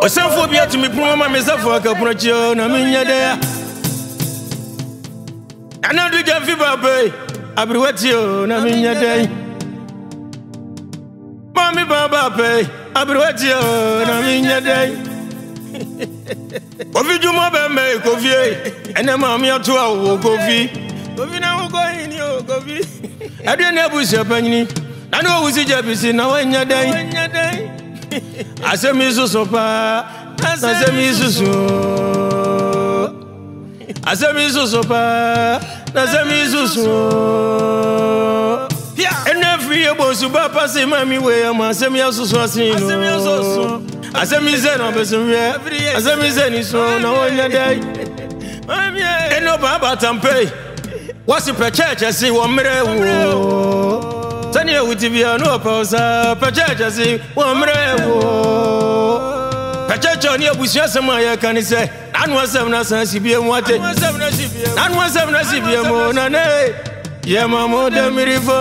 Osanfo bia to me promo me safo aka prochio na minya de Anadu Gyamfi babe abriwatio na minya de Mami baba pe abriwatio na minya de Kofi jumo be me kofi ene mami ato awo kofi kofi na wo ko hini o kofi ade na busia panyini na no wusi jabisi na wanya de Asemi susu pa, asemi susu. Asemi susu pa, asemi susu. Ene free bosu ba pasi mami we ama asemi susu asino. Asemi zeno besumye, asemi zeni so na wonya dai. Mami eno baba tampe. Wasi pe church asi wo mre wo. Tani utibia no pausa pachacha si wamrewo pachacha ni abusia sema ya kanise anu asem na san sibie mu ate anu asem na sibie mu na ne ye mamo de mirifo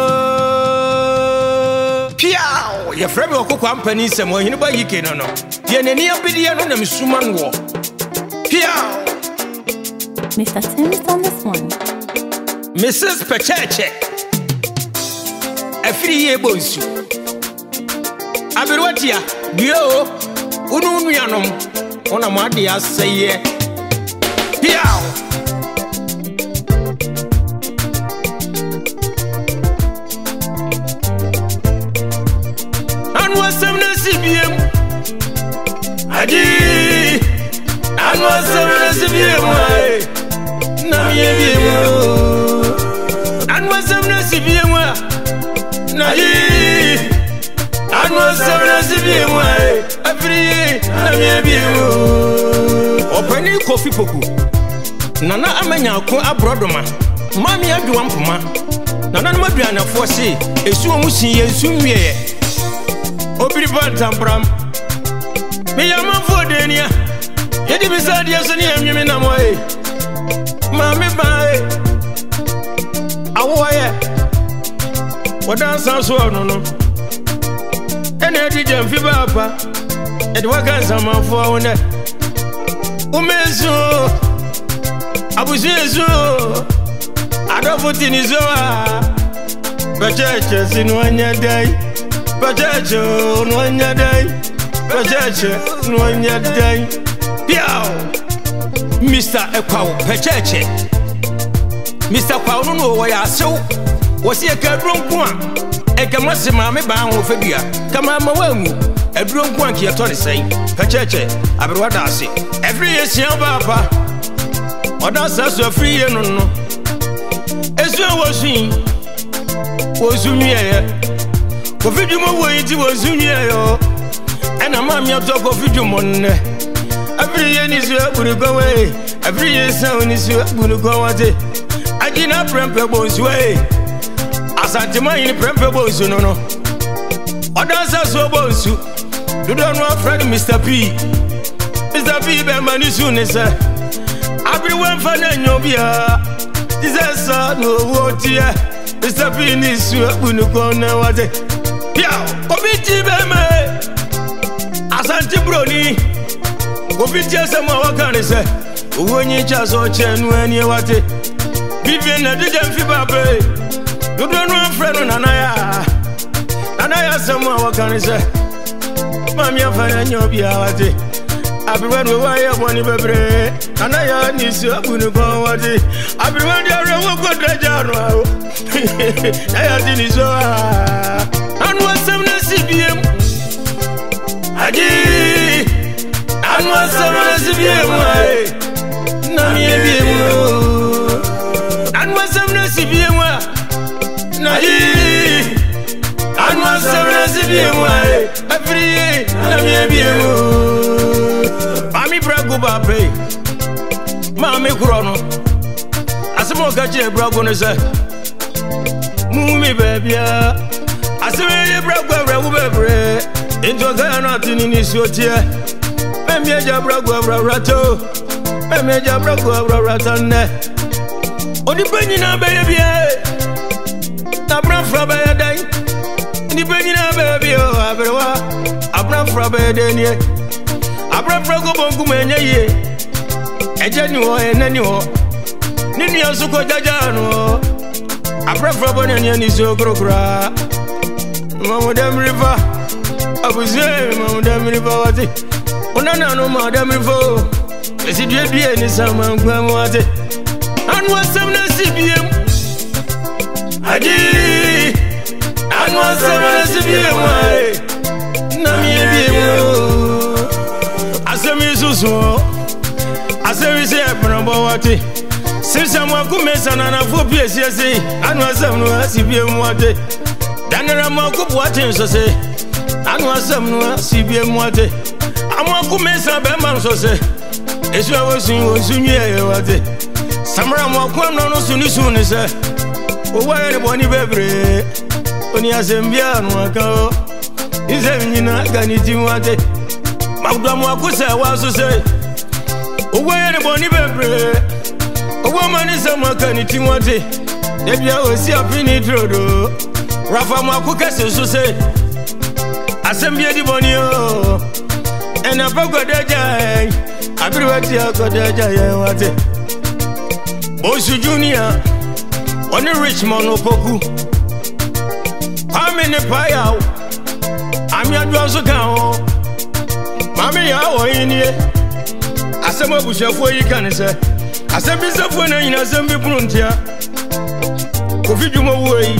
piao ye frebe okoko ampani sema hini ba yike no ye nani abidie no na misuma no piao Mr. Tim is on this one Mrs. Pachacha Free ye bonsu Abirwatia Dio Unu yanom Ona madi aseye Piao Anwa semna sibiem Adi Anwa semna sibiem Na miebiem Anwa semna sibiem Nayi Anwa sabna sibi mwai Afri na miebi Openi kofi poku Nana amanya ko abrodoma Mami aduwa mpuma Nana nmadua na fosi Esu omusi yesu mwie Obiri bantampram Miyama fodenia Yedi bisadi yasoni emnyemi na mwae Mami bae Awoye Wadansa so no ene di Gyamfi baba e di wakansa mafo wona umezu abuzezu adofutini zo pachacha sinu anya dai pachacha no anya dai pachacha no anya dai piao Mr. Ekwawo pachacha Mr. Kwawo no wo ya sew Wasi ekadronku a ekamase maame ba ho fadua kama mawamu adronku an kiyeto ne sei pacheche aberwada ase every year baba oda saso afri ye no no esu wosunye kofidumo wo yiti wosunye yo ena maame ato kofidumo ne every year ni so aburugowe every year sound ni so aburugowe agina prempe bonsuwe Asantima yini prempe bonsu no Odansa so bonsu Dudo no friend Mr. P Mr. P be mani sune se Everyone fana nyobia Dizesa no wotie Mr. P ni su bunu kone wate Pia Obiti be me Asanti broni Obiti asema wakane se Uwenye chaso chenu enye wate Vivian na Gyamfi babe You don't know friend Nanaya sama wakanise Mami afanya nyobia wate Everyone we wire money bebre Nanaya nisi abunu kwa wate Everyone they are wako drajano Naya dini soa Anwa semna CBM Adi Anwa semna CBM Nami ebiem Anwa semna CBM Nayi Anwa sabna sibiye mwai Afri na miebiye Mami brago bape Mami kurono Asimo kache brago nese Mumi bebya Asime ye brago bebre Into kaya natini nisiotie Memyeja brago rato Memyeja brago ratane Odi penyi na bebye Abra frabe dai ni penyi na baby o abrewa abra frabe denie abra frago bonku menye ye eje ni wo enani ho nini asuko jaja no abrafra bonani ni so krokra Madam River abuze Madam River wati onana no Madam River esi due ni sama ngwa wati anu asem na sibiem adi anu asem na sibiem ai na mi ebiem asem isusu asem se ebro wati sisa mo akumesa na na fo piesi esi anu asem no sibiem wati danera mo akubu wati so se anu asem no sibiem wati amo akumesa be man so se esu awosun osunye wati samra mo akwa no suni se owa ere boni bebre oni asembia no aka ize nyina ganiti wate magdo mo akusa waso se owa ere boni bebre owa mani se mo kaniti wate debia osi apini trodo rafa mo akukase so se asembia di boni o ena pagodeja abirwati akodeja ye wate Osu Junior on the Richmond Opoku. I'm in the paya. I'm your Johnson Cow. Mammy, how are you in here? I said, what was your for you can say? I said, Miss Afuna in a Zambi Bruntia. Coffee Jumo way.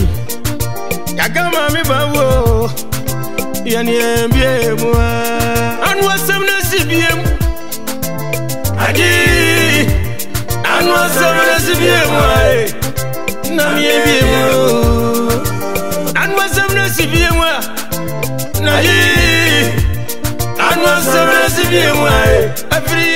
Yagama me bawo. Yanny, and was some CBM. Adi. Anu asem sibiem na mi ebiem anu asem sibiem na yi anu asem sibiem every